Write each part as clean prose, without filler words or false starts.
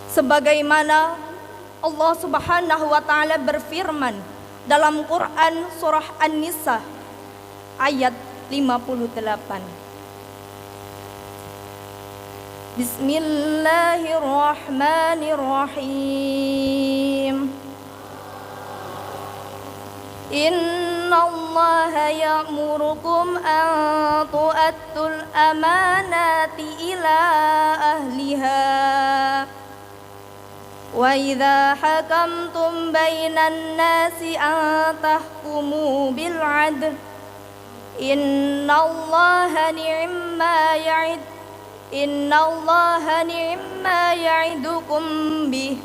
Sebagaimana Allah Subhanahu wa taala berfirman dalam Quran surah An-Nisa ayat 58. Bismillahirrahmanirrahim. Innallaha ya'murukum an tu'attul amanati ila ahliha wa idza hakamtum bainan nasi an tahkumu bil 'adl innallaha ni'ma ya'idukum bih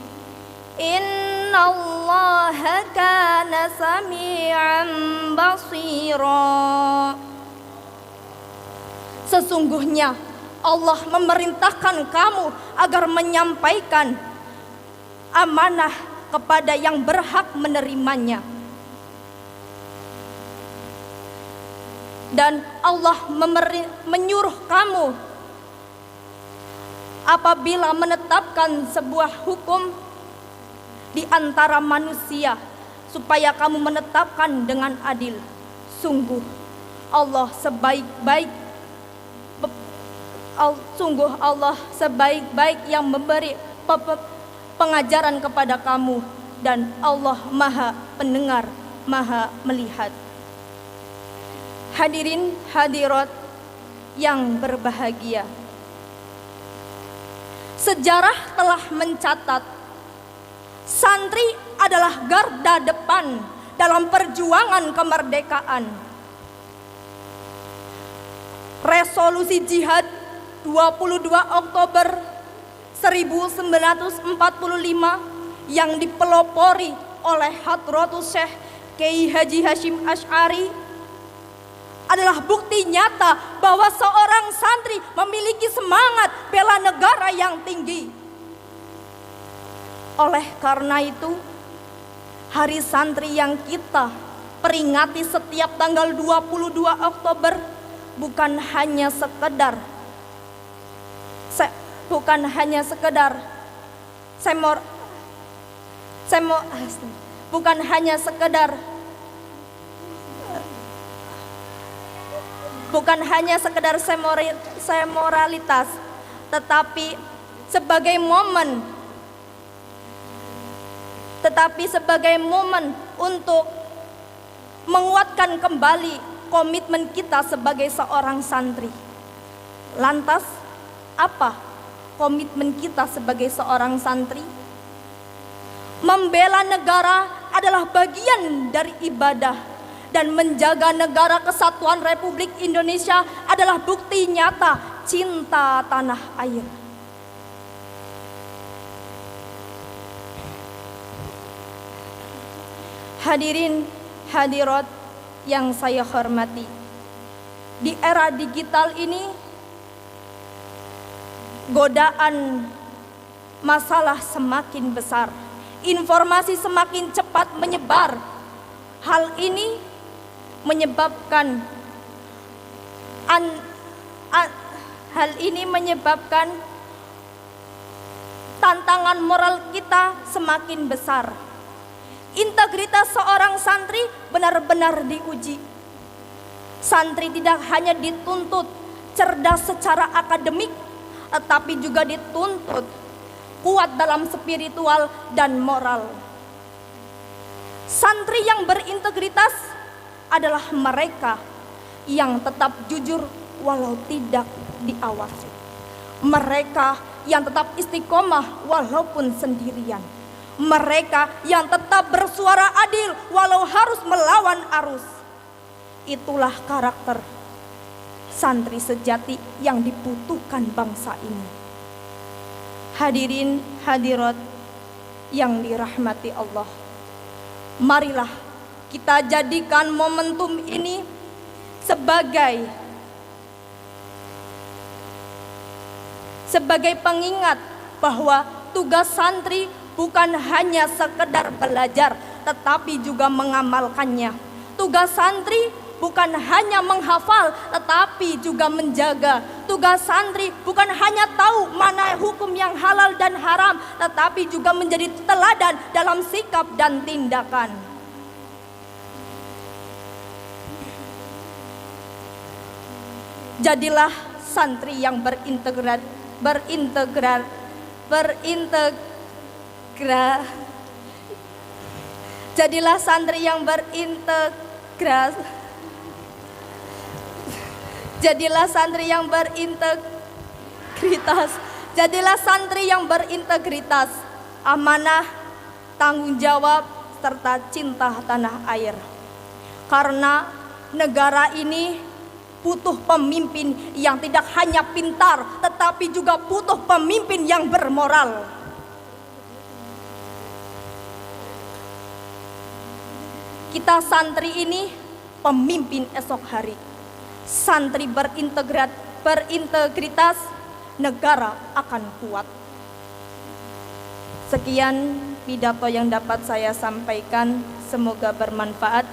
innallaha kana sami'an basira. Sesungguhnya Allah memerintahkan kamu agar menyampaikan amanah kepada yang berhak menerimanya. Dan Allah menyuruh kamu apabila menetapkan sebuah hukum di antara manusia supaya kamu menetapkan dengan adil. Sungguh Allah sebaik-baik yang memberi pengajaran kepada kamu, dan Allah Maha Pendengar, Maha Melihat. Hadirin hadirat yang berbahagia, sejarah telah mencatat santri adalah garda depan dalam perjuangan kemerdekaan. Resolusi Jihad 22 Oktober 1945 yang dipelopori oleh Hadratus Syekh Kiai Haji Hasyim Asy'ari adalah bukti nyata bahwa seorang santri memiliki semangat bela negara yang tinggi. Oleh karena itu, Hari Santri yang kita peringati setiap tanggal 22 Oktober bukan hanya sekedar semoralitas, tetapi sebagai momen untuk menguatkan kembali komitmen kita sebagai seorang santri. Lantas, apa komitmen kita sebagai seorang santri? Membela negara adalah bagian dari ibadah, dan menjaga negara kesatuan Republik Indonesia adalah bukti nyata cinta tanah air. Hadirin hadirat yang saya hormati, di era digital ini godaan masalah semakin besar, informasi semakin cepat menyebar. Hal ini menyebabkan tantangan moral kita semakin besar. Integritas seorang santri benar-benar diuji. Santri tidak hanya dituntut cerdas secara akademik, tetapi juga dituntut kuat dalam spiritual dan moral. Santri yang berintegritas adalah mereka yang tetap jujur walau tidak diawasi. Mereka yang tetap istiqomah walaupun sendirian. Mereka yang tetap bersuara adil walau harus melawan arus. Itulah karakter santri sejati yang dibutuhkan bangsa ini. Hadirin hadirat yang dirahmati Allah, marilah kita jadikan momentum ini sebagai pengingat bahwa tugas santri bukan hanya sekedar belajar, tetapi juga mengamalkannya. Tugas santri bukan hanya menghafal, tetapi juga menjaga tugas santri bukan hanya tahu mana hukum yang halal dan haram, tetapi juga menjadi teladan dalam sikap dan tindakan. Jadilah santri yang Jadilah santri yang berintegritas. Jadilah santri yang berintegritas, amanah, tanggung jawab, serta cinta tanah air. Karena negara ini butuh pemimpin yang tidak hanya pintar, tetapi juga butuh pemimpin yang bermoral. Kita santri ini pemimpin esok hari. Santri berintegritas, negara akan kuat. Sekian pidato yang dapat saya sampaikan, semoga bermanfaat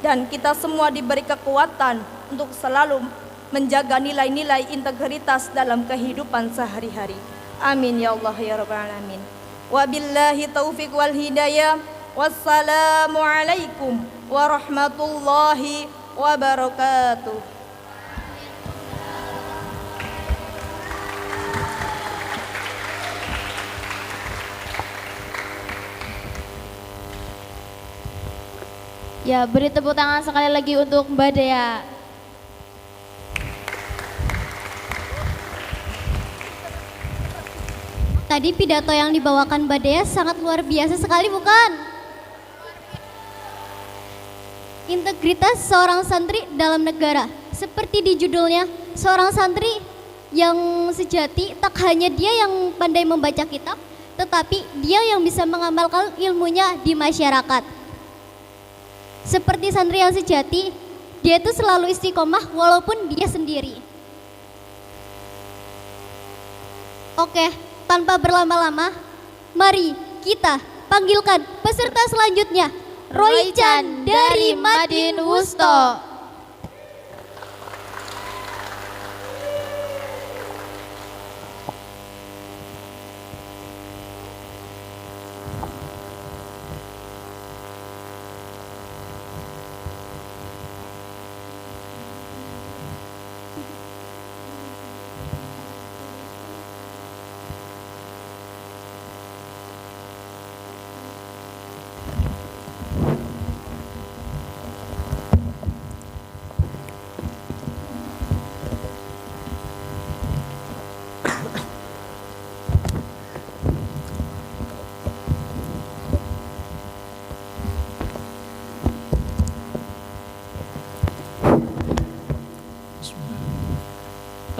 dan kita semua diberi kekuatan untuk selalu menjaga nilai-nilai integritas dalam kehidupan sehari-hari. Amin ya Allah ya rabbal alamin. Wabillahi taufiq wal hidayah. Wassalamualaikum warahmatullahi wabarakatuh. Ya, beri tepuk tangan sekali lagi untuk Mbak Dea. Tadi pidato yang dibawakan Mbak Dea sangat luar biasa sekali, bukan? Integritas seorang santri dalam negara. Seperti di judulnya, seorang santri yang sejati tak hanya dia yang pandai membaca kitab, tetapi dia yang bisa mengamalkan ilmunya di masyarakat. Seperti santri yang sejati, dia itu selalu istiqomah walaupun dia sendiri. Oke, tanpa berlama-lama, mari kita panggilkan peserta selanjutnya, Roy Chan dari Madin Wusto.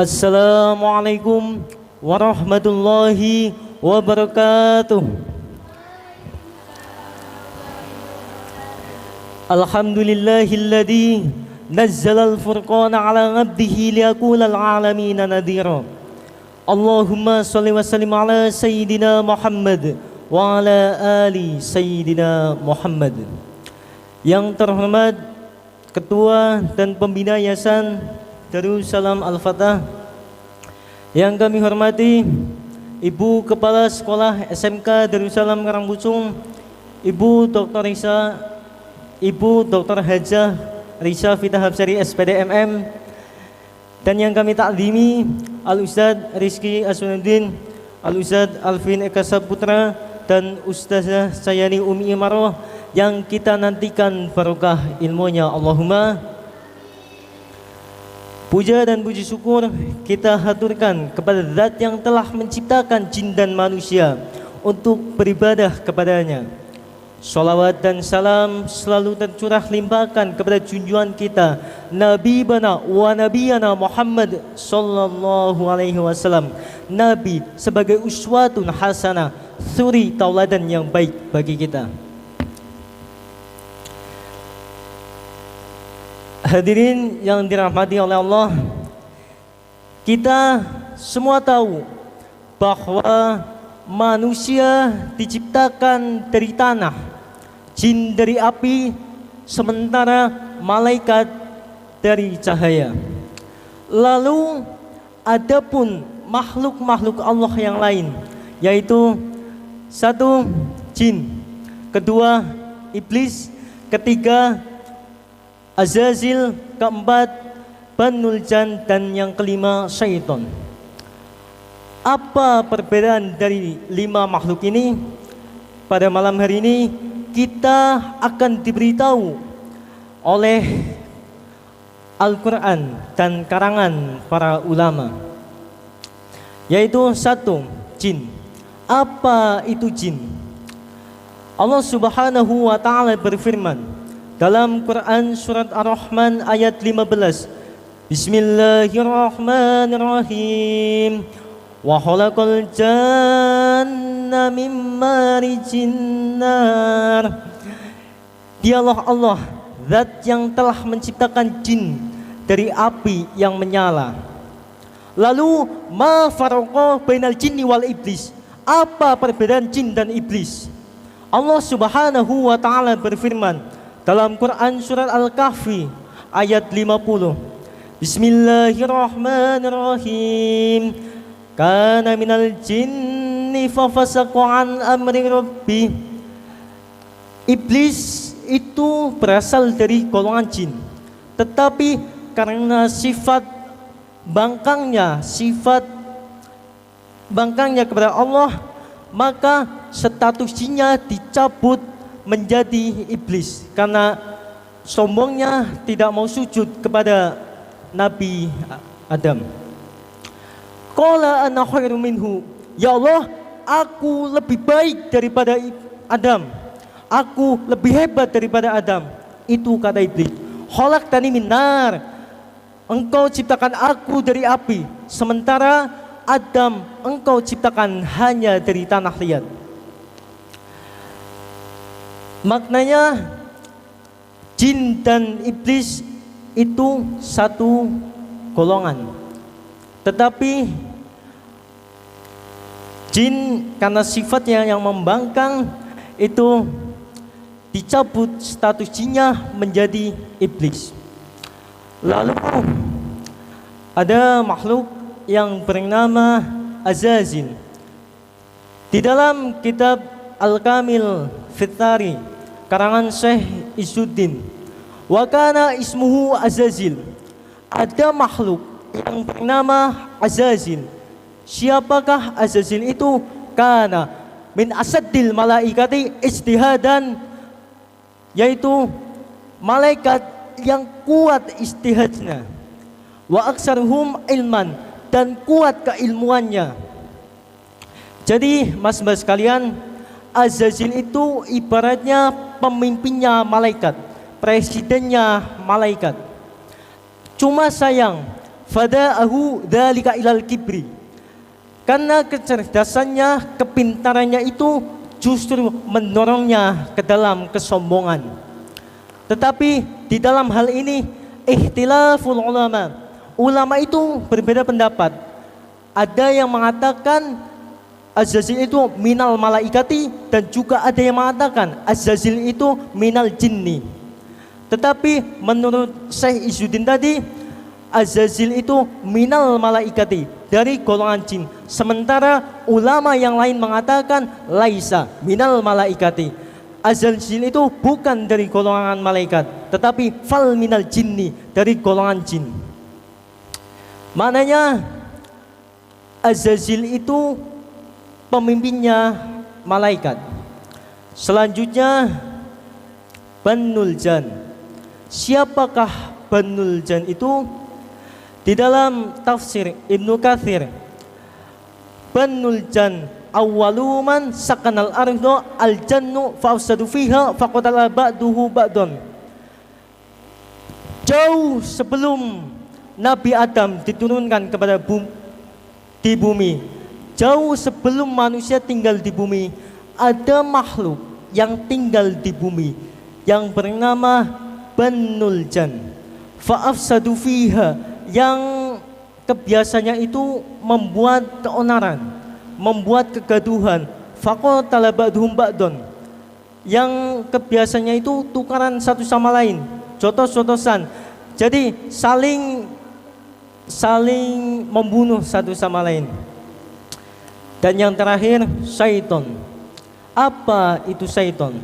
Assalamualaikum warahmatullahi wabarakatuh. Alhamdulillahilladzi nazzala al-furqana ala 'abdihi liyakuna al-'alamina nadhira. Allahumma shalli wa sallim ala sayyidina Muhammad wa ala ali sayyidina Muhammad. Yang terhormat Ketua dan Pembina Yayasan Darussalam Al-Fatah, yang kami hormati Ibu Kepala Sekolah SMK Darussalam Karangpucung, Ibu Dr. Hajah Risa Fita Hapsari SPDMM, dan yang kami takdimi Al-Ustadz Rizky Aswanuddin, Al-Ustadz Alvin Eka Saputra, dan Ustazah Sayani Umi Imaroh, yang kita nantikan barokah ilmunya. Allahumma. Puja dan puji syukur kita haturkan kepada Zat yang telah menciptakan jin dan manusia untuk beribadah kepadanya. Salawat dan salam selalu tercurah limpahkan kepada junjungan kita Nabi bana wa nabiyana Muhammad sallallahu alaihi wasallam. Nabi sebagai uswatun hasanah, suri tauladan yang baik bagi kita. Hadirin yang dirahmati oleh Allah, kita semua tahu bahwa manusia diciptakan dari tanah, jin dari api, sementara malaikat dari cahaya. Lalu adapun makhluk-makhluk Allah yang lain, yaitu satu jin, kedua iblis, ketiga Azazil, keempat Banul Jan, dan yang kelima syaitan. Apa perbedaan dari 5 makhluk ini? Pada malam hari ini kita akan diberitahu oleh Al-Quran dan karangan para ulama, yaitu satu, jin. Apa itu jin? Allah Subhanahu wa ta'ala berfirman dalam Quran surat Ar-Rahman ayat 15, Bismillahirrahmanirrahim. Wa khalaqal janna min marijin nar. Dialah Allah, zat yang telah menciptakan jin dari api yang menyala. Lalu ma farqa bainal jinni wal iblis. Apa perbedaan jin dan iblis? Allah Subhanahu wa ta'ala berfirman dalam Quran surat Al-Kahfi ayat 50, Bismillahirrahmanirrahim. Kana minal jinni fafasaqa an amri rabbi. Iblis itu berasal dari golongan jin, tetapi karena sifat bangkangnya kepada Allah, maka status jinnya dicabut menjadi iblis karena sombongnya tidak mau sujud kepada Nabi Adam. Qala ana khairum minhu. Ya Allah, aku lebih baik daripada Adam. Aku lebih hebat daripada Adam. Itu kata iblis. Khalaqtani min nar. Engkau ciptakan aku dari api, sementara Adam engkau ciptakan hanya dari tanah liat. Maknanya jin dan iblis itu satu golongan. Tetapi jin karena sifatnya yang membangkang itu dicabut status jinnya menjadi iblis. Lalu ada makhluk yang bernama Azazil. Di dalam kitab Al-Kamil Fitari karangan Syekh Izzuddin, wa kana ismuhu Azazil. Ada makhluk yang bernama Azazil. Siapakah Azazil itu? Kana min asaddil malaikati ijtihadan, yaitu malaikat yang kuat ijtihadnya, wa aksaruhum ilman, dan kuat keilmuannya. Jadi mas-mas sekalian, Azazil itu ibaratnya pemimpinnya malaikat, presidennya malaikat. Cuma sayang, fada'ahu dzalika ilal kibri. Karena kecerdasannya, kepintarannya itu justru mendorongnya ke dalam kesombongan. Tetapi di dalam hal ini ikhtilaful ulama. Ulama itu berbeda pendapat. Ada yang mengatakan Azazil itu minal malaikati, dan juga ada yang mengatakan Azazil itu minal jinni. Tetapi menurut Syekh Izzuddin tadi, Azazil itu minal malaikati, dari golongan jin. Sementara ulama yang lain mengatakan laisa minal malaikati. Azazil itu bukan dari golongan malaikat, tetapi fal minal jinni, dari golongan jin. Maknanya Azazil itu pemimpinnya malaikat. Selanjutnya Banul Jan. Siapakah Banul Jan itu? Di dalam tafsir Ibnu Katsir, Banul Jan awwalu man sakanal ardo al jannu fa'usadu fiha faqatala ba'duhu ba'don. Jauh sebelum Nabi Adam diturunkan kepada di bumi, jauh sebelum manusia tinggal di bumi, ada makhluk yang tinggal di bumi yang bernama Banul Jan. Fa'afsadu fiha, yang kebiasaannya itu membuat keonaran, membuat kegaduhan. Faqatala ba'duhum ba'don, yang kebiasaannya itu tukaran satu sama lain, jotos-jotosan. Jadi saling saling membunuh satu sama lain. Dan yang terakhir, syaitan. Apa itu syaitan?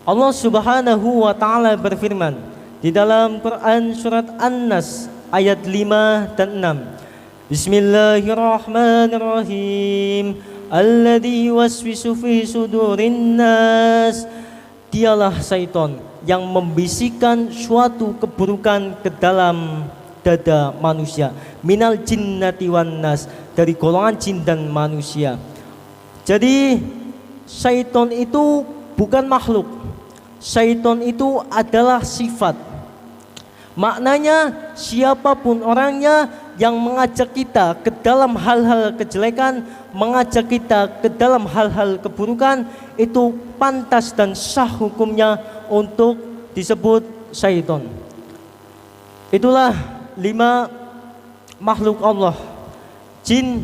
Allah Subhanahu wa taala berfirman di dalam Quran surat An-Nas ayat 5 dan 6. Bismillahirrahmanirrahim. Alladzi yuwaswisu fi sudurin nas. Dialah syaitan yang membisikkan suatu keburukan ke dalam dada manusia. Minal jinnati wan nas, dari golongan jin dan manusia. Jadi syaitan itu bukan makhluk. Syaitan itu adalah sifat. Maknanya siapapun orangnya yang mengajak kita ke dalam hal-hal kejelekan, mengajak kita ke dalam hal-hal keburukan, itu pantas dan sah hukumnya untuk disebut syaitan. Itulah 5 makhluk Allah: jin,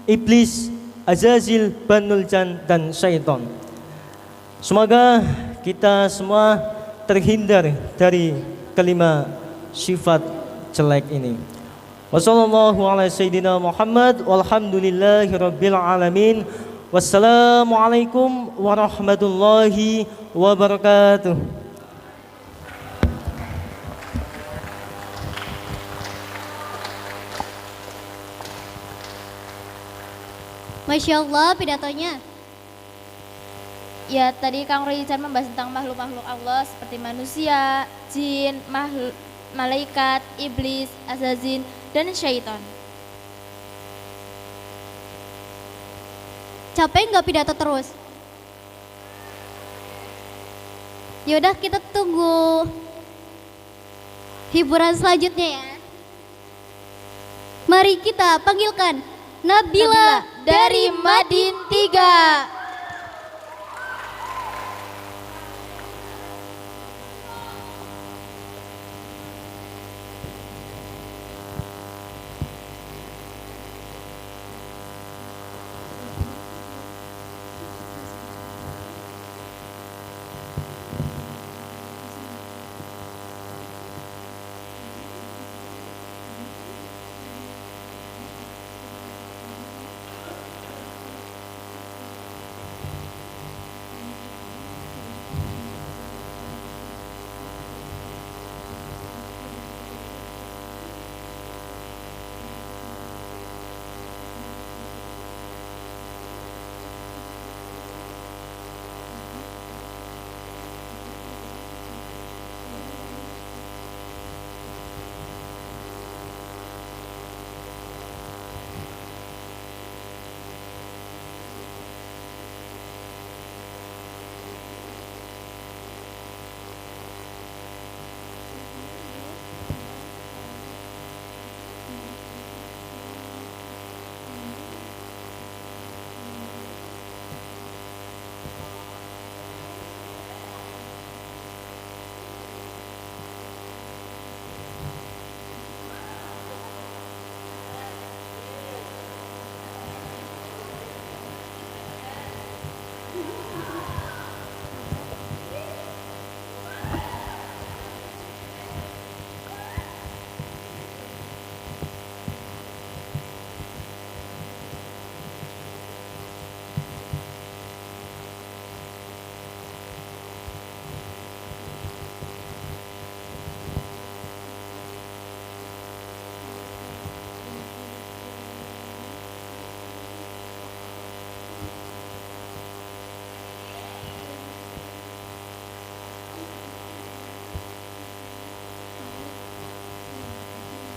iblis, Azazil, Banul Jan, dan syaitan. Semoga kita semua terhindar dari kelima sifat jelek ini. Wassallallahu ala sayyidina Muhammad walhamdulillahi rabbil alamin. Wassalamualaikum warahmatullahi wabarakatuh. Masya Allah pidatonya. Ya, tadi Kang Roycan membahas tentang makhluk-makhluk Allah seperti manusia, jin, malaikat, iblis, azazin, dan syaitan. Capek nggak pidato terus? Yaudah kita tunggu hiburan selanjutnya ya. Mari kita panggilkan Nabila dari Madin 3.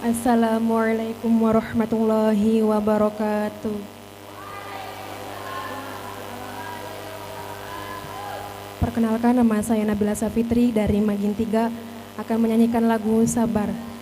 Assalamualaikum warahmatullahi wabarakatuh. Perkenalkan, nama saya Nabila Safitri dari Magin 3 akan menyanyikan lagu Sabar. Sabar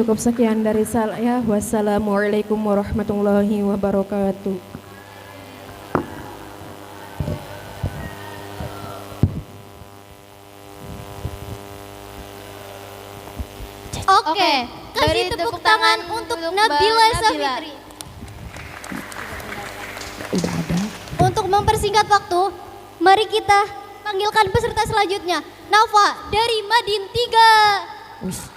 Cukup sekian dari saya. Wassalamualaikum warahmatullahi wabarakatuh. Oke, kasih tepuk tangan untuk Nabila Safitri. Untuk mempersingkat waktu, mari kita panggilkan peserta selanjutnya. Nafa dari Madin 3.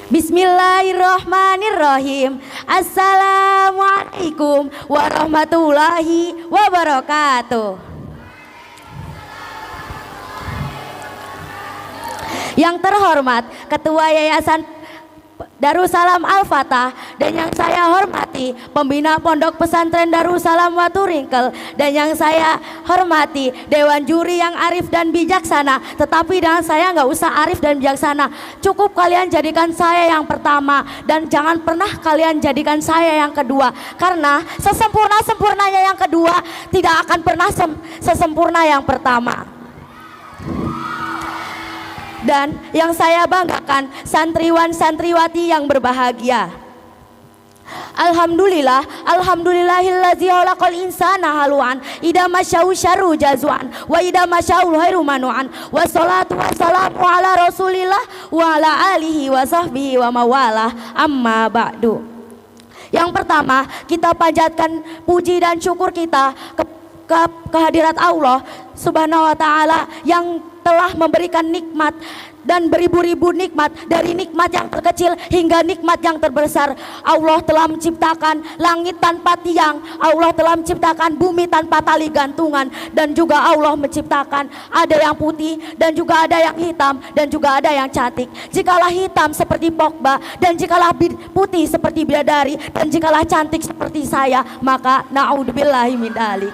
Bismillahirrahmanirrahim. Assalamualaikum warahmatullahi wabarakatuh. Yang terhormat Ketua Yayasan Darussalam Al-Fatah dan yang saya hormati pembina Pondok Pesantren Darussalam Waturingkel dan yang saya hormati Dewan Juri yang arif dan bijaksana. Tetapi dengan saya nggak usah arif dan bijaksana, cukup kalian jadikan saya yang pertama dan jangan pernah kalian jadikan saya yang kedua, karena sesempurna-sempurnanya yang kedua tidak akan pernah sesempurna yang pertama. Dan yang saya banggakan santriwan santriwati yang berbahagia. Alhamdulillah, alhamdulillahillazi khalaqal insana haluan idza masya'u syarru jazwan wa idza masya'u khairu manuan wassalatu wassalamu ala rasulillah wa ala alihi wa sahbihi wa mawalah amma ba'du. Yang pertama, kita panjatkan puji dan syukur kita ke kehadirat Allah Subhanahu wa taala yang telah memberikan nikmat dan beribu-ribu nikmat, dari nikmat yang terkecil hingga nikmat yang terbesar. Allah telah menciptakan langit tanpa tiang, Allah telah menciptakan bumi tanpa tali gantungan, dan juga Allah menciptakan ada yang putih dan juga ada yang hitam dan juga ada yang cantik. Jikalau hitam seperti Pogba dan jikalau putih seperti bidadari dan jikalau cantik seperti saya, maka na'udzubillahi min dzalik.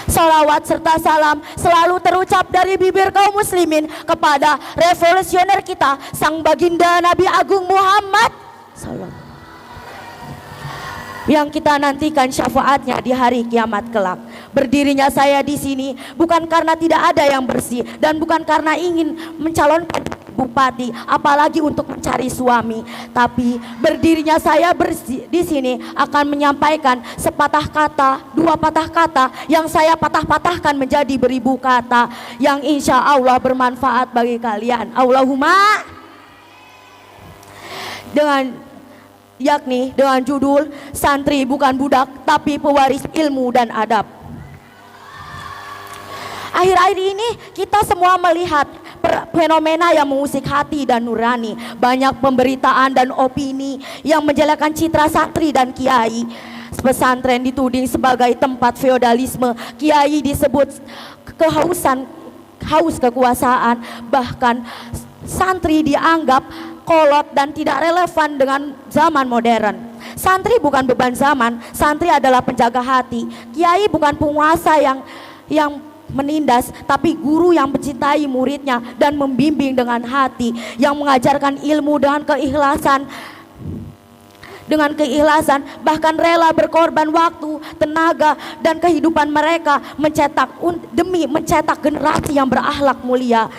Salawat serta salam selalu terucap dari bibir kaum muslimin kepada revolusioner kita, sang baginda Nabi Agung Muhammad SAW, yang kita nantikan syafaatnya di hari kiamat kelak. Berdirinya saya di sini bukan karena tidak ada yang bersih dan bukan karena ingin mencalonkan bupati, apalagi untuk mencari suami. Tapi berdirinya saya di sini akan menyampaikan sepatah kata, dua patah kata yang saya patah-patahkan menjadi beribu kata yang insya Allah bermanfaat bagi kalian. Allahumma, yakni dengan judul santri bukan budak tapi pewaris ilmu dan adab. Akhir-akhir ini kita semua melihat fenomena yang mengusik hati dan nurani. Banyak pemberitaan dan opini yang menjelekkan citra santri dan kiai. Pesantren dituding sebagai tempat feodalisme, kiai disebut haus kekuasaan, bahkan santri dianggap kolot dan tidak relevan dengan zaman modern. Santri bukan beban zaman, santri adalah penjaga hati. Kiai bukan penguasa yang menindas, tapi guru yang mencintai muridnya dan membimbing dengan hati, yang mengajarkan ilmu dengan keikhlasan, bahkan rela berkorban waktu, tenaga, dan kehidupan mereka demi mencetak generasi yang berakhlak mulia.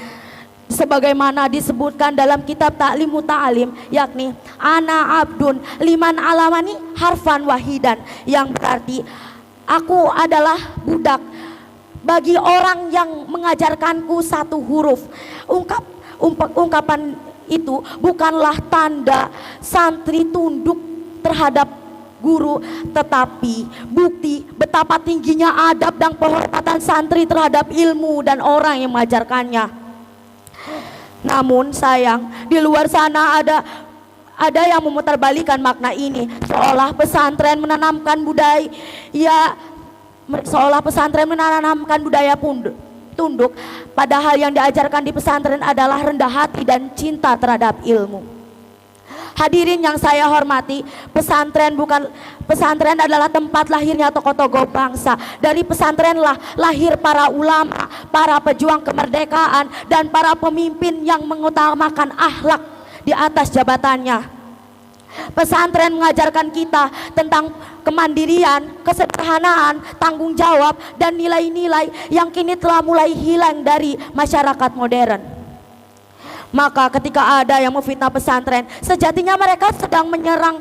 Sebagaimana disebutkan dalam kitab Ta'limu Ta'alim, yakni ana abdun liman alamani harfan wahidan, yang berarti aku adalah budak bagi orang yang mengajarkanku satu huruf. Ungkapan itu bukanlah tanda santri tunduk terhadap guru, tetapi bukti betapa tingginya adab dan penghormatan santri terhadap ilmu dan orang yang mengajarkannya. Namun sayang, di luar sana ada yang memutarbalikkan makna ini, seolah pesantren menanamkan budaya tunduk, padahal yang diajarkan di pesantren adalah rendah hati dan cinta terhadap ilmu. Hadirin yang saya hormati, pesantren adalah tempat lahirnya tokoh-tokoh bangsa. Dari pesantrenlah lahir para ulama, para pejuang kemerdekaan, dan para pemimpin yang mengutamakan akhlak di atas jabatannya. Pesantren mengajarkan kita tentang kemandirian, kesederhanaan, tanggung jawab, dan nilai-nilai yang kini telah mulai hilang dari masyarakat modern. Maka ketika ada yang memfitnah pesantren, sejatinya mereka sedang menyerang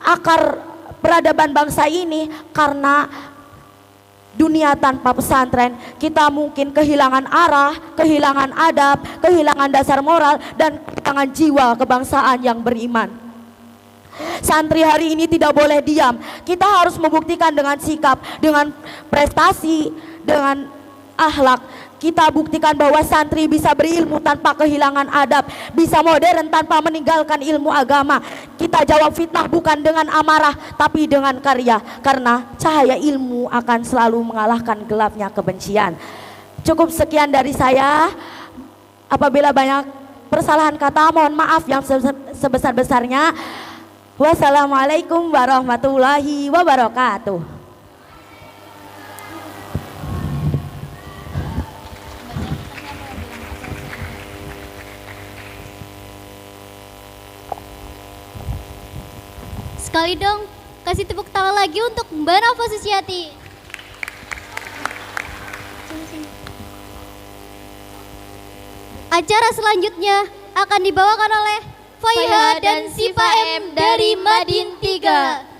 akar peradaban bangsa ini. Karena dunia tanpa pesantren, kita mungkin kehilangan arah, kehilangan adab, kehilangan dasar moral, dan kehilangan jiwa kebangsaan yang beriman. Santri hari ini tidak boleh diam. Kita harus membuktikan dengan sikap, dengan prestasi, dengan akhlak. Kita buktikan bahwa santri bisa berilmu tanpa kehilangan adab, bisa modern tanpa meninggalkan ilmu agama. Kita jawab fitnah bukan dengan amarah, tapi dengan karya. Karena cahaya ilmu akan selalu mengalahkan gelapnya kebencian. Cukup sekian dari saya. Apabila banyak persalahan kata, mohon maaf yang sebesar-besarnya. Wassalamualaikum warahmatullahi wabarakatuh. Sekali dong, kasih tepuk tangan lagi untuk Mbak Nafa Susiati. Acara selanjutnya akan dibawakan oleh Faiha dan Siva M dari Madin 3.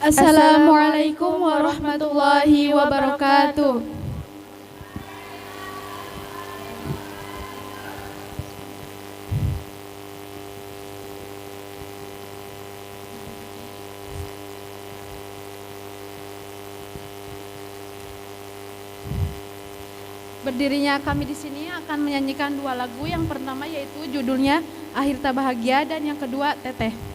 Assalamualaikum warahmatullahi wabarakatuh. Berdirinya kami di sini akan menyanyikan dua lagu. Yang pertama yaitu judulnya Akhir Tak Bahagia, dan yang kedua Teteh.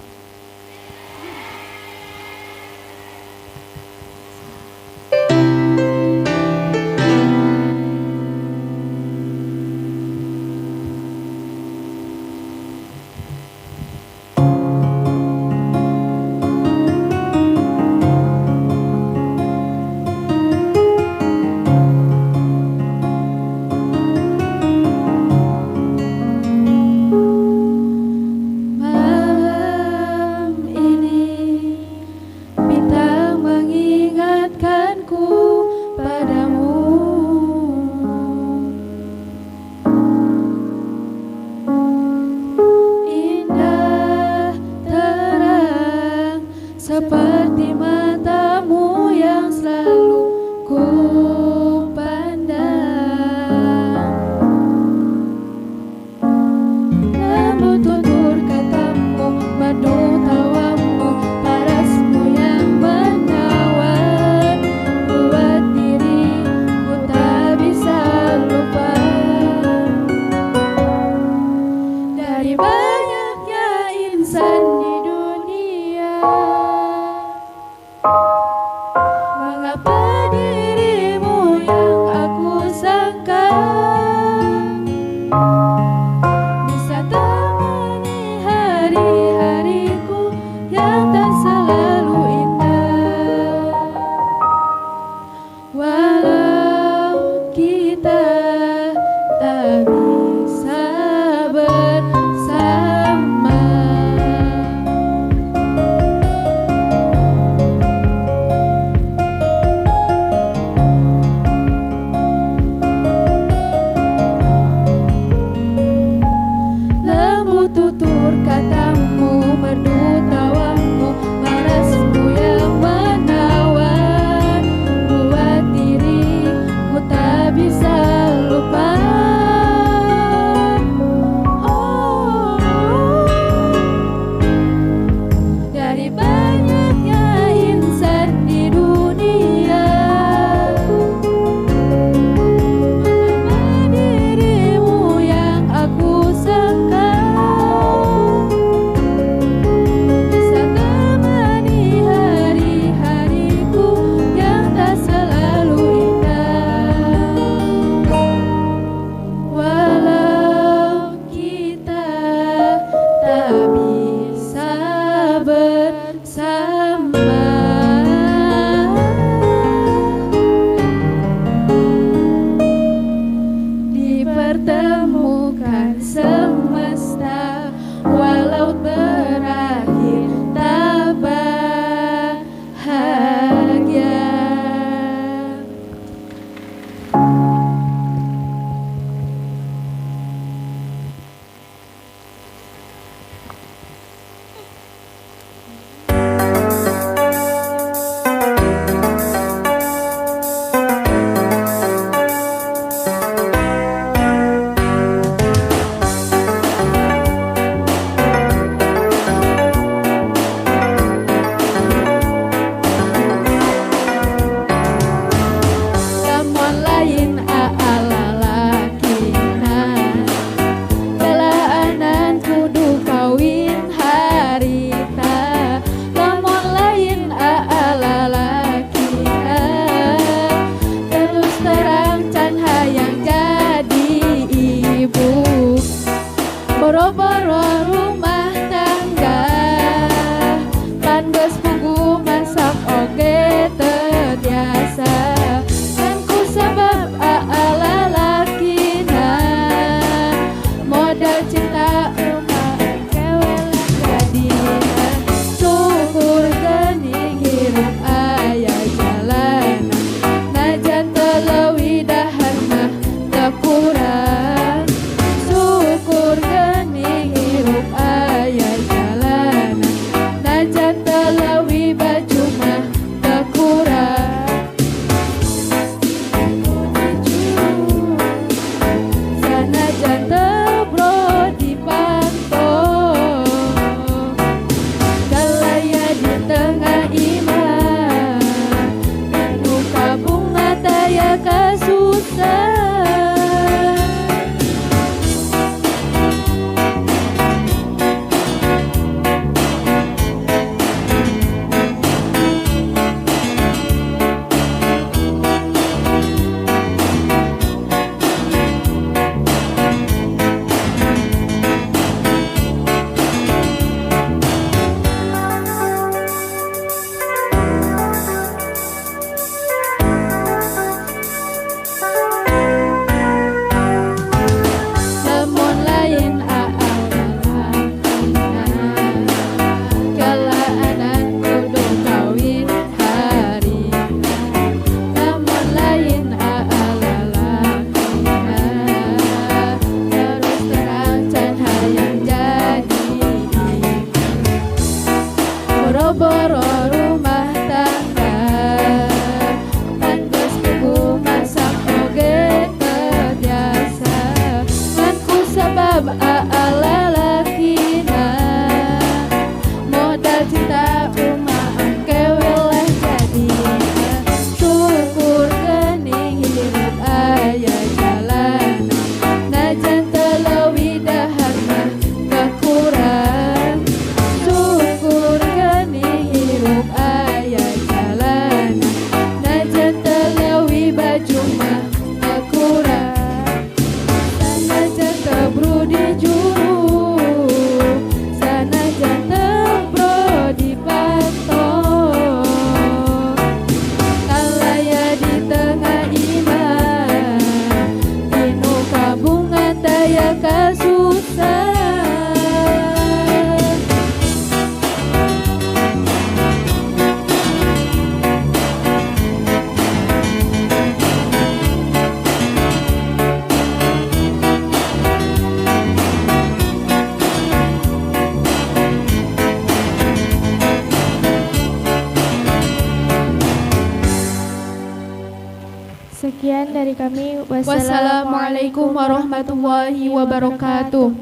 Sekian dari kami. Wassalamualaikum warahmatullahi wabarakatuh.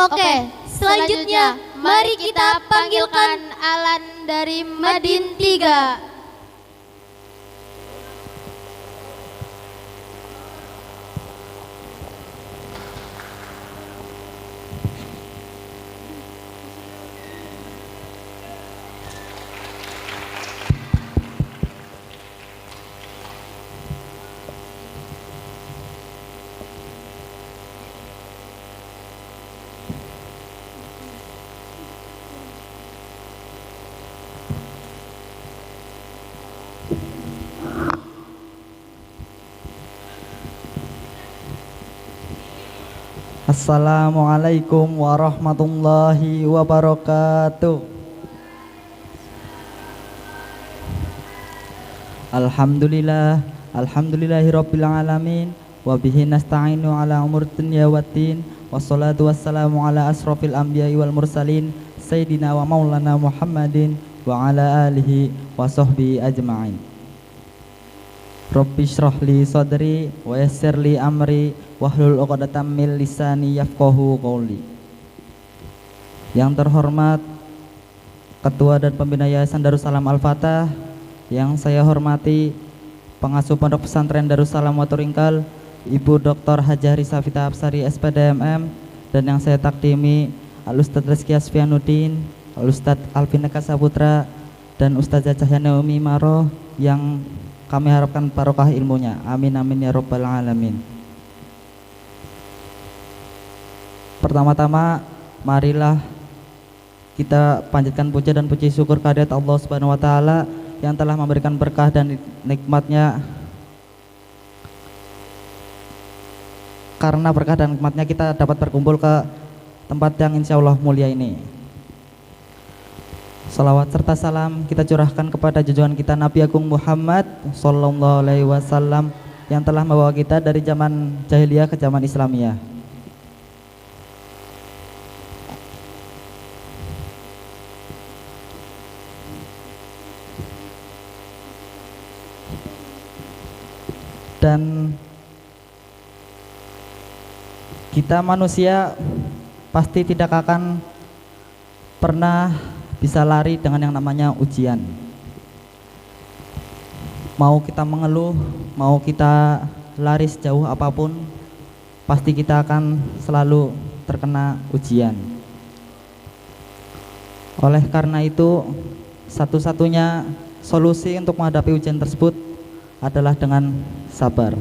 Oke, selanjutnya mari kita panggilkan Alan dari Madin 3. Assalamualaikum warahmatullahi wabarakatuh. Alhamdulillahirabbil alamin wa bihi nasta'inu ala umur dunya waddin wassalatu wassalamu ala asrofil anbiya'i wal mursalin sayyidina wa maulana Muhammadin wa ala alihi wa sahbihi ajma'in. Rabbi shrah li sadri wa yassir li amri wahlul 'uqdatam min lisani yafqahu qawli. Yang terhormat Ketua dan Pembina Yayasan Darussalam Al-Fatah, yang saya hormati Pengasuh Pondok Pesantren Darussalam Waturingkal, Ibu Dr. Hajah Rizafita Absari SPDMM, dan yang saya takdimi Al-Ustadz Rizky Asfianuddin, Al-Ustadz Alvin Eka Saputra, dan Ustazah Cahyana Umi Maroh, yang kami harapkan barokah ilmunya. Amin amin ya rabbal alamin. Pertama-tama marilah kita panjatkan puja dan puji syukur kehadirat Allah Subhanahu wa taala yang telah memberikan berkah dan nikmatnya. Karena berkah dan nikmatnya kita dapat berkumpul ke tempat yang insya Allah mulia ini. Salawat serta salam kita curahkan kepada junjungan kita Nabi Agung Muhammad Sallallahu Alaihi Wasallam yang telah membawa kita dari zaman jahiliyah ke zaman Islamiyah. Dan kita manusia pasti tidak akan pernah bisa lari dengan yang namanya ujian. Mau kita mengeluh, mau kita lari sejauh apapun, pasti kita akan selalu terkena ujian. Oleh karena itu, satu-satunya solusi untuk menghadapi ujian tersebut adalah dengan sabar.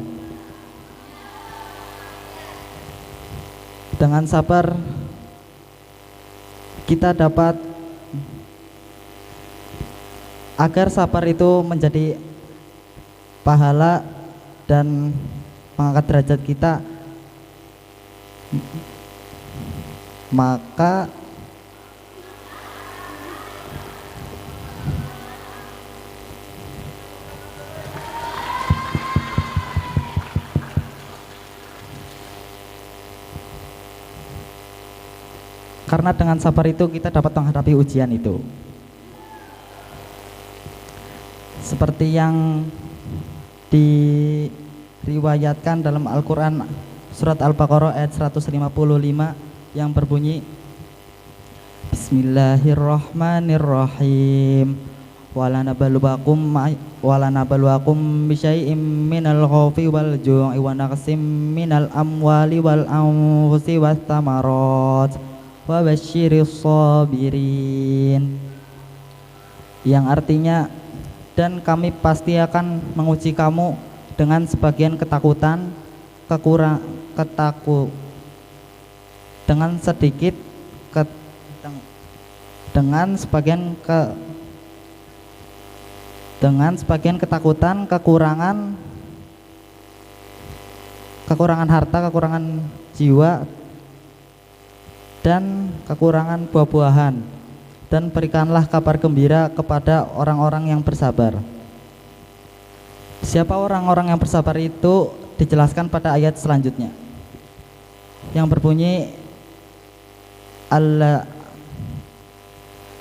Dengan sabar kita dapat, agar sabar itu menjadi pahala dan mengangkat derajat kita, maka karena dengan sabar itu kita dapat menghadapi ujian itu. Seperti yang diriwayatkan dalam Al-Quran surat Al-Baqarah ayat 155 yang berbunyi, Bismillahirrahmanirrahim, walanabluwakum bisyai'im minal khawfi wal ju'i wa naqsim minal amwali wal anfusi wath thamarat wa basyiris sabirin, yang artinya, dan kami pasti akan menguji kamu dengan sebagian ketakutan, dengan sedikit dengan sebagian ketakutan, kekurangan harta, kekurangan jiwa, dan kekurangan buah-buahan. Dan berikanlah kabar gembira kepada orang-orang yang bersabar. Siapa orang-orang yang bersabar itu dijelaskan pada ayat selanjutnya yang berbunyi, alla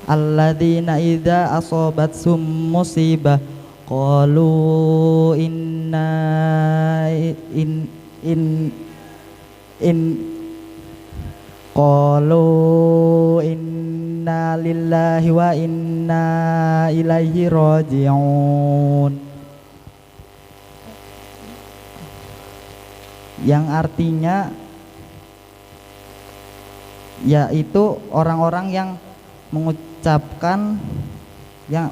alladzina idza asabatsum musibah qalu inna in qalu inna lillahi wa inna ilaihi raji'un, yang artinya yaitu orang-orang yang mengucapkan yang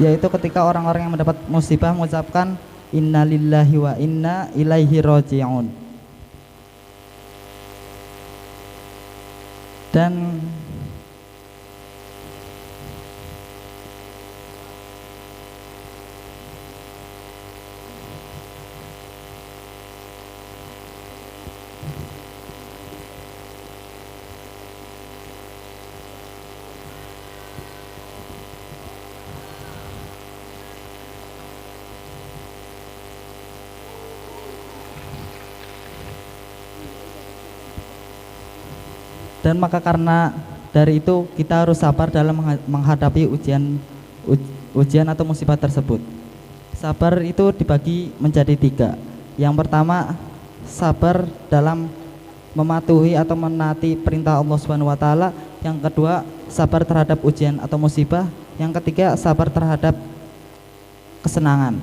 yaitu ketika orang-orang yang mendapat musibah mengucapkan inna lillahi wa inna ilaihi raji'un. Dan maka karena dari itu kita harus sabar dalam menghadapi ujian atau musibah tersebut. Sabar itu dibagi menjadi 3. Yang pertama, sabar dalam mematuhi atau menaati perintah Allah Subhanahu wa taala. Yang kedua, sabar terhadap ujian atau musibah. Yang ketiga, sabar terhadap kesenangan.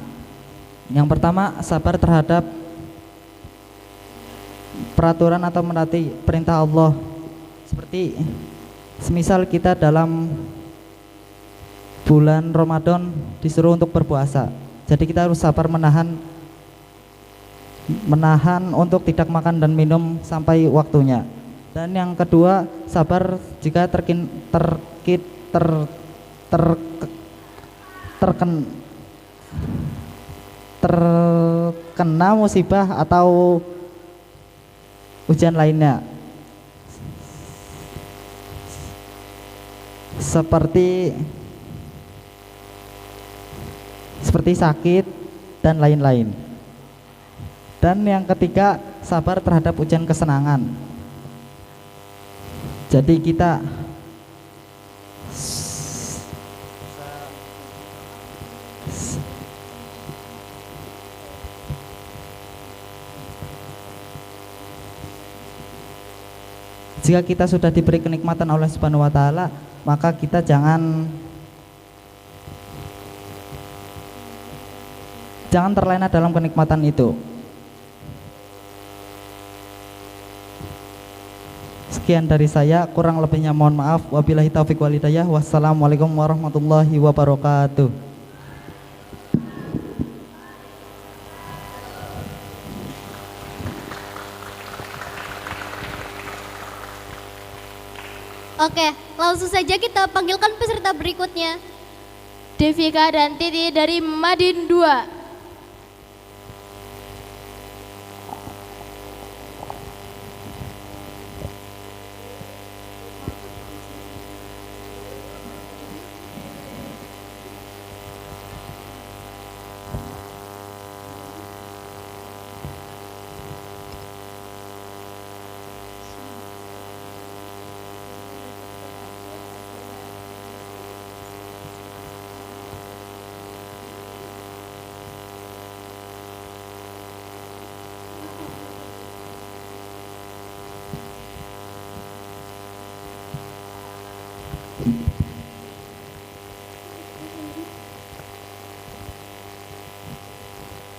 Yang pertama, sabar terhadap peraturan atau menaati perintah Allah. Seperti semisal kita dalam bulan Ramadan disuruh untuk berpuasa, jadi kita harus sabar menahan untuk tidak makan dan minum sampai waktunya. Dan yang kedua, sabar jika terkena musibah atau ujian lainnya, seperti sakit dan lain-lain. Dan yang ketiga, sabar terhadap ujian kesenangan. Jadi kita jika kita sudah diberi kenikmatan oleh Subhanahu wa taala, maka kita jangan terlena dalam kenikmatan itu. Sekian dari saya, kurang lebihnya mohon maaf. Wabillahi taufiq wal hidayah. Wassalamualaikum warahmatullahi wabarakatuh. Oke, langsung saja kita panggilkan peserta berikutnya. Devika dan Titi dari Madin 2.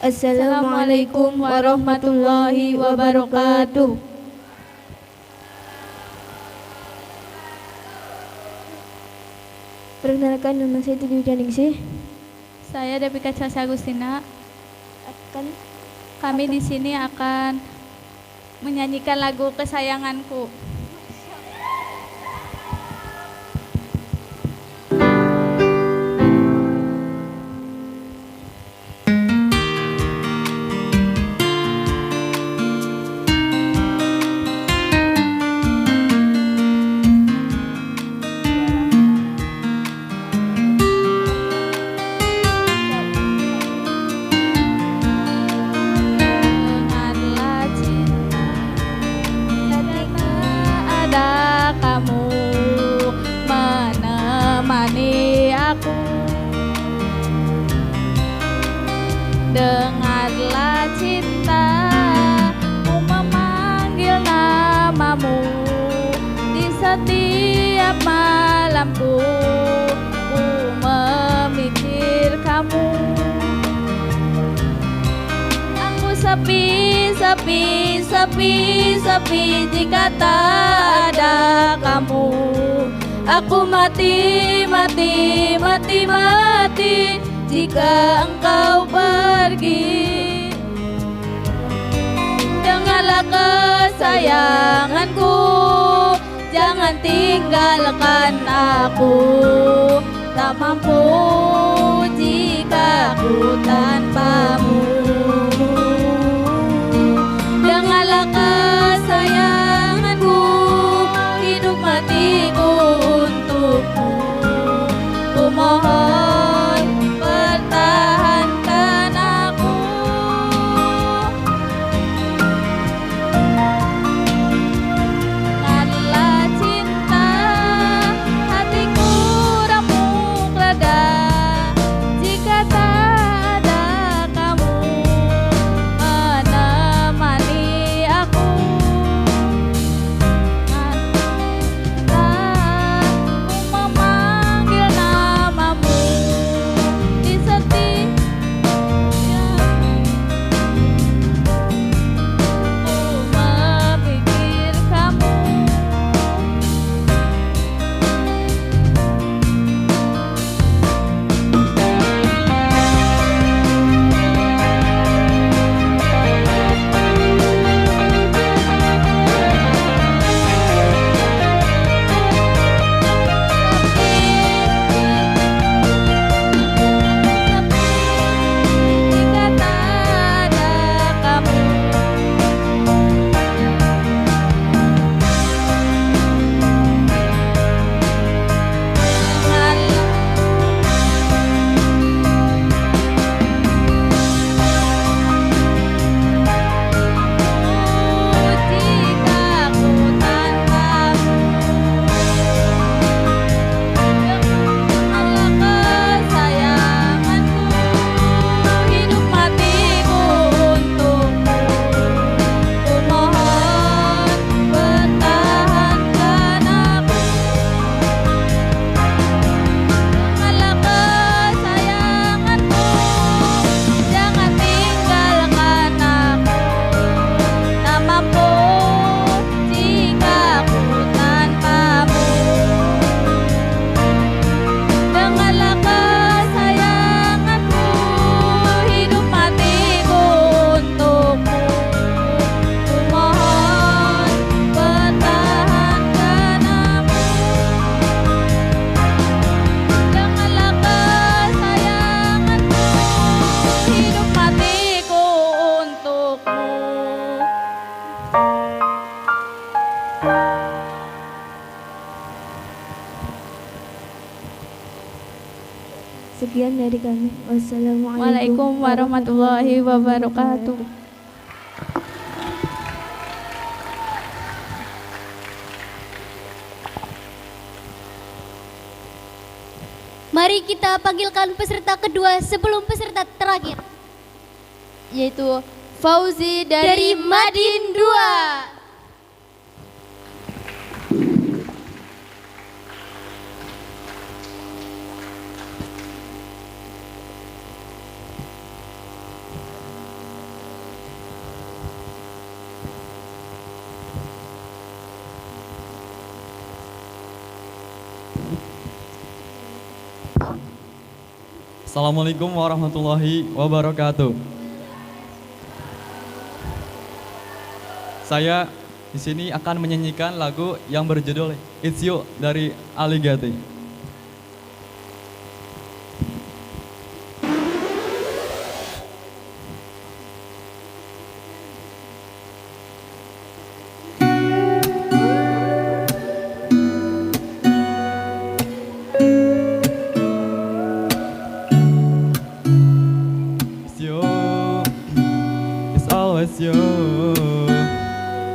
Assalamualaikum warahmatullahi wabarakatuh. Perkenalkan, nama saya Titi Wijaningsih. Saya Devika Casa Agustina. Kami di sini akan menyanyikan lagu kesayanganku. Dengarlah cinta, ku memanggil namamu di setiap malamku, ku memikir kamu. Aku sepi, sepi, sepi, sepi jika tak ada kamu. Aku mati, mati, mati, mati jika engkau pergi. Dengarlah kesayanganku, jangan tinggalkan aku. Tak mampu jika ku tanpamu. Dengarlah kesayanganku, hidup matiku untukmu. Ku mohon pertahankan aku. Dengarlah cinta, hatiku remuk reda jika tak ada kamu menemani aku. Ku memanggil namamu di setiap ku memikir kamu. Jika tak ada kamu. Jika ku tanpamu. Dengarlah kesayanganku, hidup matiku untukmu. Ku mohon pertahankan aku. Dengarlah kesayanganku, jangan tinggalkan aku. Tak mampu jika ku tanpamu. Dengarlah kesayanganku, hidup matiku untukmu. Ku mohon pertahankan aku. Dengarlah kesayanganku, hidup matiku untukmu. Sekian dari kami. Wassalamualaikum Waalaikumsalam warahmatullahi wabarakatuh. Mari kita panggilkan peserta kedua sebelum peserta terakhir. Yaitu Fauzi dari Madin 2. Assalamualaikum warahmatullahi wabarakatuh. Saya di sini akan menyanyikan lagu yang berjudul It's You dari Aligati. It's you.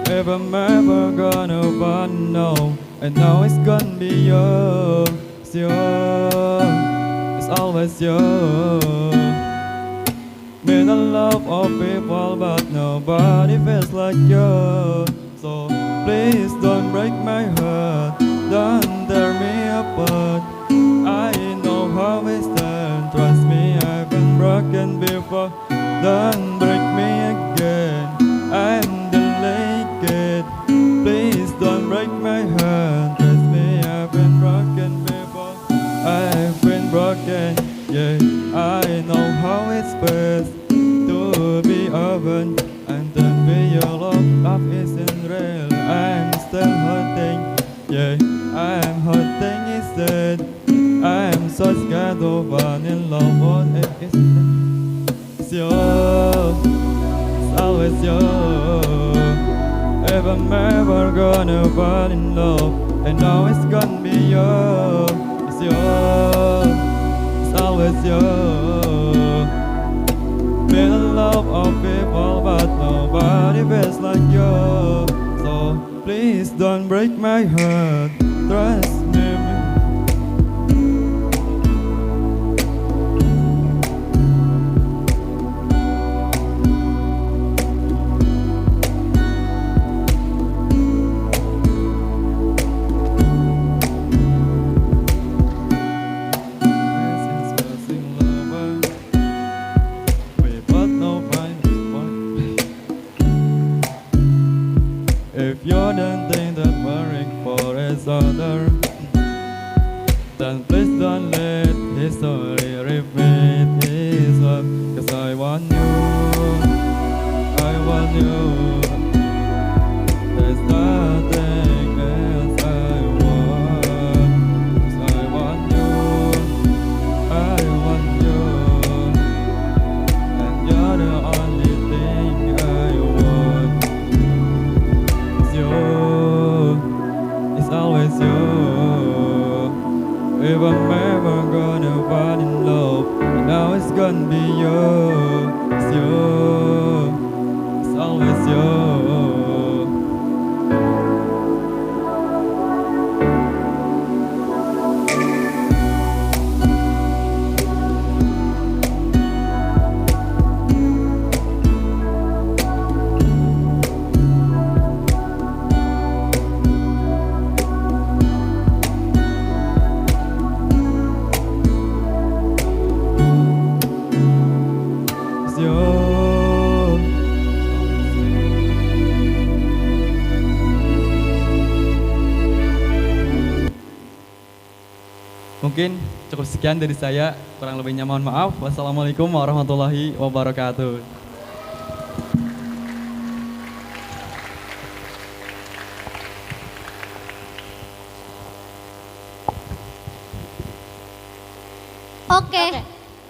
If I'm ever gonna run, no, I know it's gonna be you. It's you. It's always you. When I nobody feels like you. So please don't break my heart, don't tear me apart. I know how it's done, trust me, I've been broken before. Don't break me again, I'm delicate. Please don't break my heart, trust me, I've been broken before. I've been broken, yeah, I know how it's best to be open and then be your love isn't real. I'm still hurting, yeah, I'm hurting instead. I'm so scared of falling in love, what if it's you, it's always you. If I'm ever gonna fall in love, I know it's gonna be you. It's you, it's always you. Been in love of people, but nobody feels like you. So please don't break my heart, trust me. If you don't think that worrying for each other, then please don't let history repeat itself. 'Cause I want you, I want you. There's nothing else I want. 'Cause I want you, I want you. And you're the only thing I want. It's always you. If I'm ever gonna fall in love, now it's gonna be you. It's you. It's always you. Mungkin cukup sekian dari saya, kurang lebihnya mohon maaf. Wassalamualaikum warahmatullahi wabarakatuh. Oke,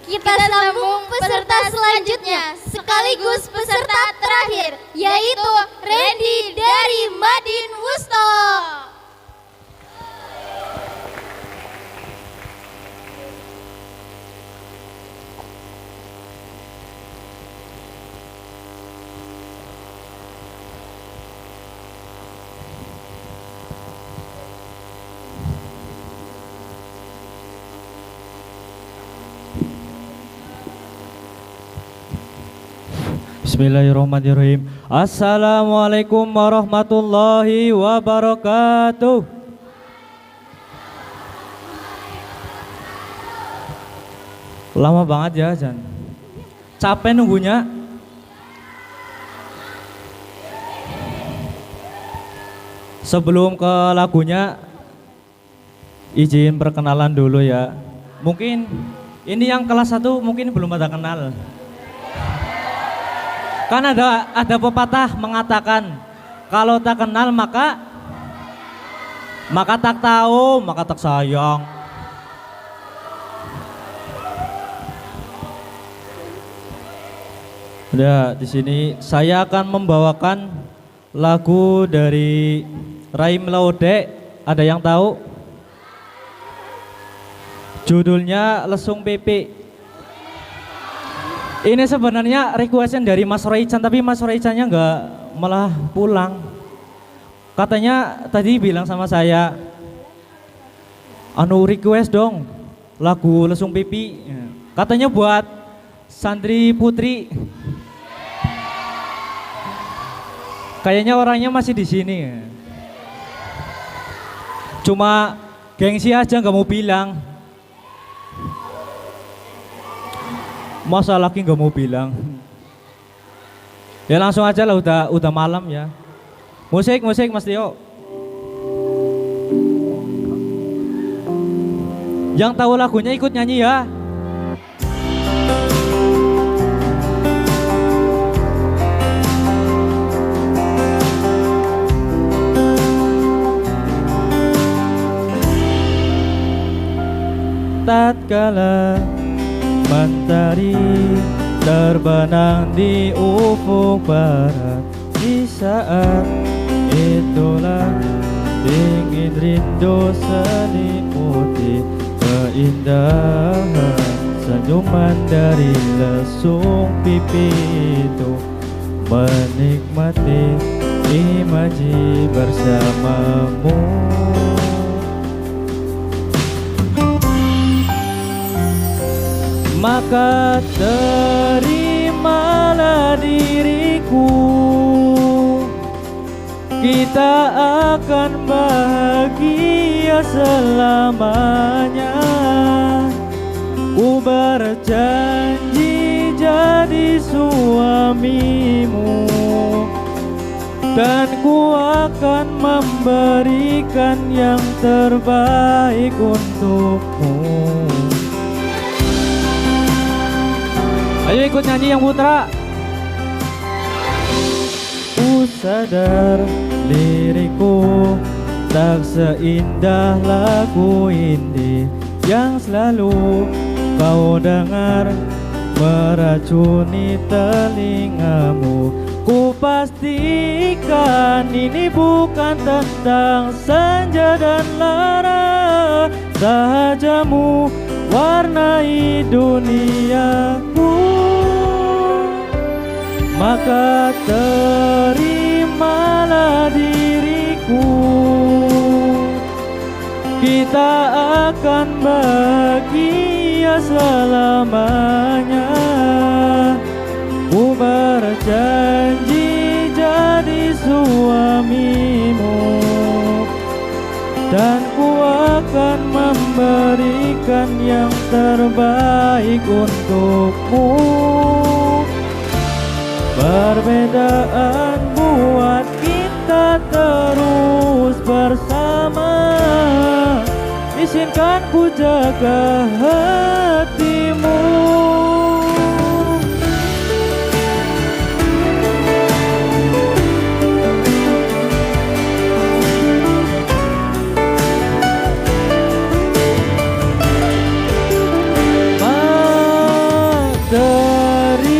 kita sambung peserta selanjutnya sekaligus peserta terakhir, yaitu Randy dari Madin Wusto. Bismillahirrahmanirrahim. Assalamualaikum warahmatullahi wabarakatuh. Lama banget ya, Jan. Capek nunggunya. Sebelum ke lagunya, izin perkenalan dulu ya. Mungkin ini yang kelas 1 mungkin belum ada kenal. Kan ada pepatah mengatakan kalau tak kenal maka tak tahu, maka tak sayang. Udah di sini saya akan membawakan lagu dari Raim Laude. Ada yang tahu? Judulnya Lesung Pipi. Ini sebenarnya requestan dari Mas Roichan, tapi Mas Roichannya nggak malah pulang. Katanya tadi bilang sama saya, anu request dong lagu Lesung Pipi. Katanya buat santri putri. Kayaknya orangnya masih di sini. Cuma gengsi aja nggak mau bilang. Masa laki nggak mau bilang. Ya langsung aja lah, udah malam ya. Musik Mas Tio. Yang tahu lagunya ikut nyanyi ya. Tatkala mentari terbenam di ufuk barat, di saat itulah dingin rindu selimuti keindahan senyuman dari lesung pipi itu, menikmati imaji bersamamu. Maka terimalah diriku, kita akan bahagia selamanya. Ku berjanji jadi suamimu, dan ku akan memberikan yang terbaik untukmu. Ayo ikut nyanyi yang putra. Ku sadar liriku tak seindah lagu indie yang selalu kau dengar meracuni telingamu. Ku pastikan ini bukan tentang senja dan lara sahajamu warnai duniaku. Maka terimalah diriku, kita akan bahagia selamanya. Ku berjanji jadi suamimu, dan ku akan memberikan yang terbaik untukmu. Perbedaan buat kita terus bersama. Izinkan ku jaga hatimu.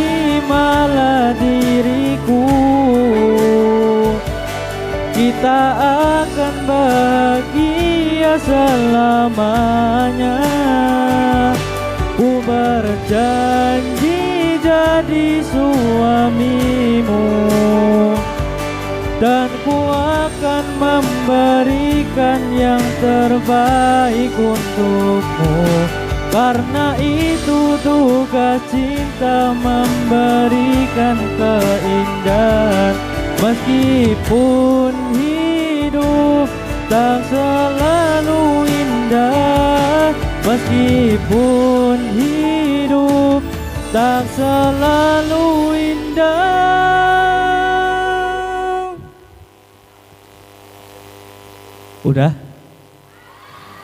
Terimalah diriku, kita akan bahagia selamanya. Ku berjanji jadi suamimu, dan ku akan memberikan yang terbaik untukmu. Karena itu tugas cinta, memberikan keindahan. Meskipun hidup tak selalu indah, meskipun hidup tak selalu indah. Udah?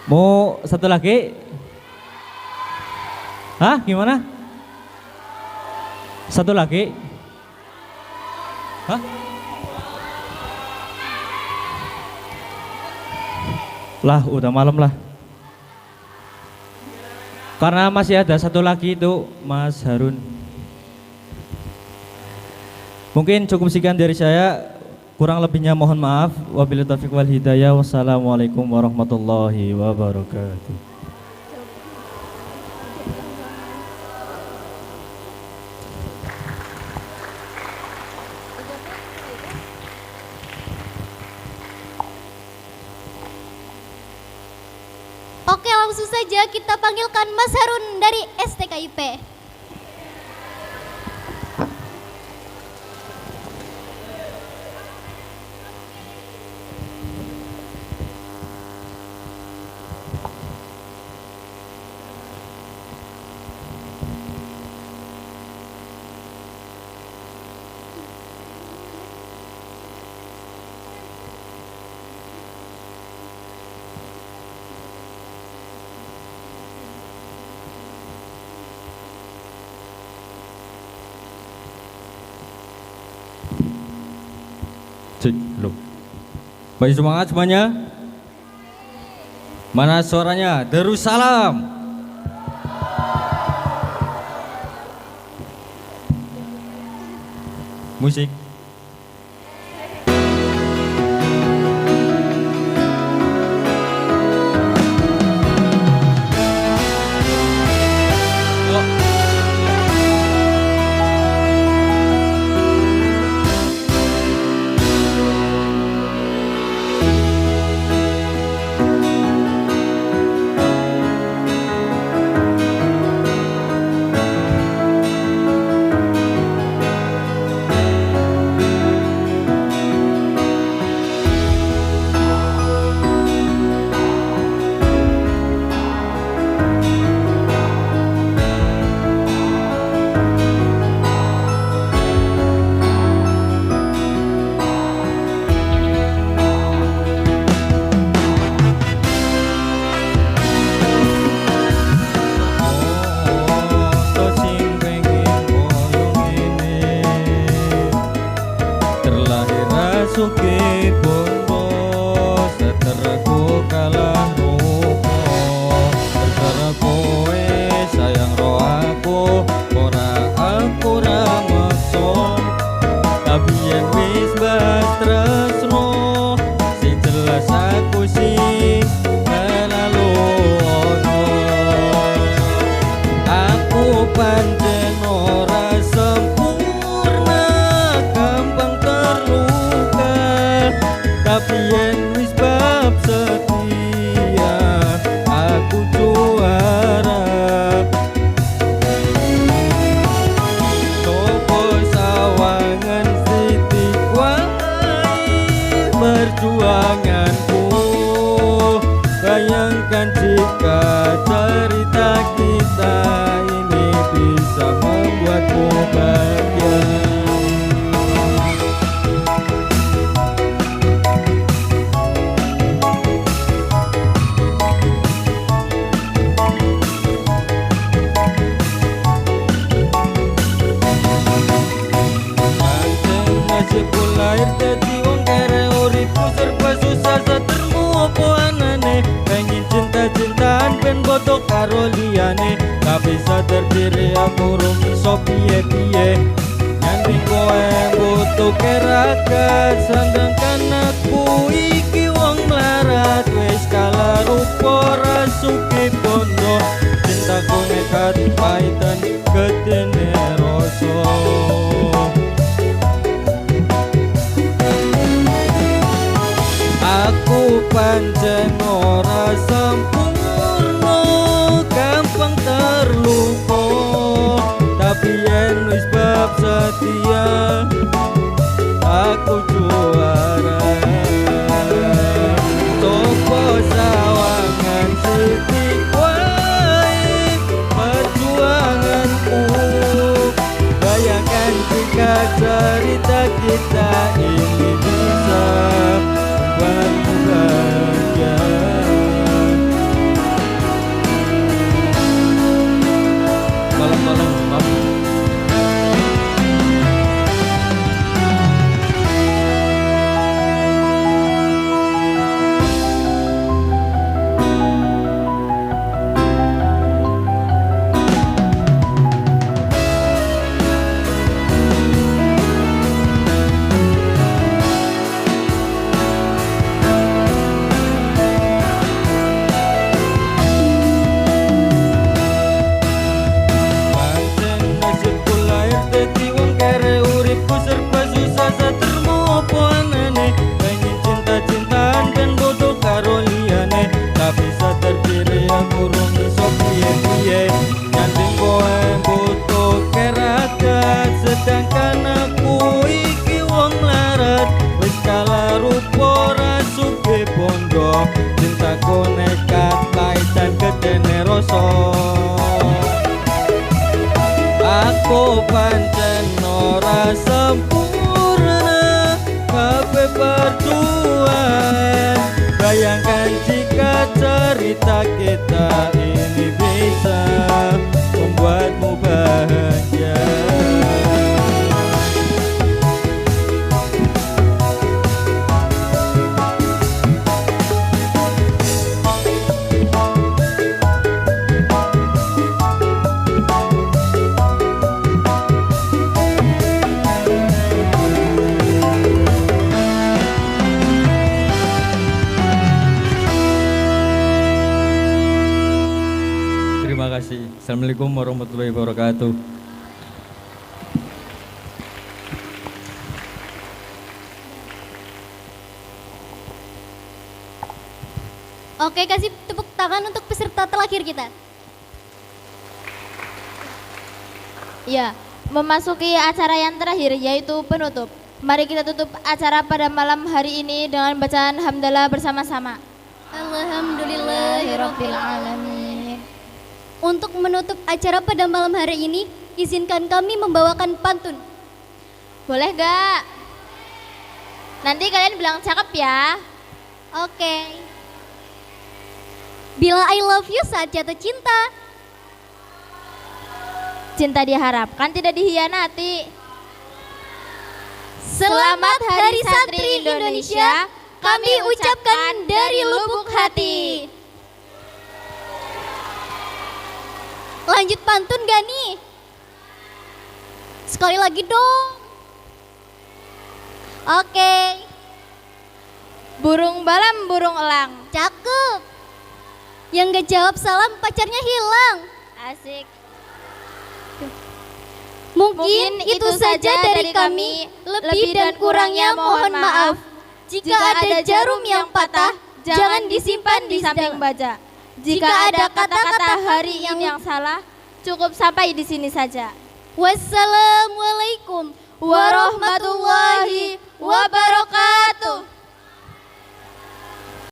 Mau satu lagi? Hah? Gimana? Satu lagi? Hah? Lah, udah malam lah. Karena masih ada satu lagi itu Mas Harun. Mungkin cukup sekian dari saya. Kurang lebihnya mohon maaf. Wabillahi taufiq wal hidayah. Wassalamualaikum warahmatullahi wabarakatuh. Oke, langsung saja kita panggilkan Mas Harun dari STKIP. Cek, belum. Baik, semangat semuanya. Mana suaranya? Darussalam. Musik. Suki bondo seterku kalah rupo terserah kowe sayang roh aku ora makso tapi yen wis bas tresno sing jelas aku sing lalu ono aku pancen ora sempurna gampang terluka tapi yen wis bab setia aku juara sopo sawangan sithik wae perjuanganku bayangkan jika cerita kita ini bisa membuatku bahagia. Nasibku lahir dadi wong kere uripku serba susah satermu opo anane pengen cinta-cintaan ben bodoh karo liyane tapi sadar diri aku rung iso piye-piye nyanti kowe butuh keragat sedangkan aku iki wong melarat wis kalah rupa rasuki bondo cintaku nekat paitan gedene rasa. Aku pancen ora sempurna gampang terluka tapi yen wis bab setia aku juara sopo sawangan sithik wae perjuanganku bayangkan jika cerita kita ini bisa buatku bahagia. Malam-malam sedangkan aku iki wong larat wis kalah rupa rasuke bondo cintaku nekat paitan gedene rasa aku pancen ora sempurna kabeh perjuangan bayangkan jika cerita kita ini bisa membuatmu bahagia. Assalamualaikum warahmatullahi wabarakatuh. Oke, kasih tepuk tangan untuk peserta terakhir kita. Ya, memasuki acara yang terakhir yaitu penutup. Mari kita tutup acara pada malam hari ini dengan bacaan hamdalah bersama-sama. Alhamdulillahirabbil alamin. Untuk menutup acara pada malam hari ini, izinkan kami membawakan pantun. Boleh gak? Nanti kalian bilang cakep ya. Oke. Bila I love you saat jatuh cinta. Cinta diharapkan tidak dihianati. Selamat Hari Santri Indonesia, kami ucapkan dari lubuk hati. Lanjut pantun gak nih? Sekali lagi dong. Oke. Burung balam, burung elang. Cakep. Yang gak jawab salam pacarnya hilang. Asik. Mungkin itu saja dari kami. Lebih dan kurangnya mohon maaf. Jika ada jarum yang patah, jangan disimpan di samping baja. Jika ada kata-kata hari ini yang salah, cukup sampai di sini saja. Wassalamualaikum warahmatullahi wabarakatuh.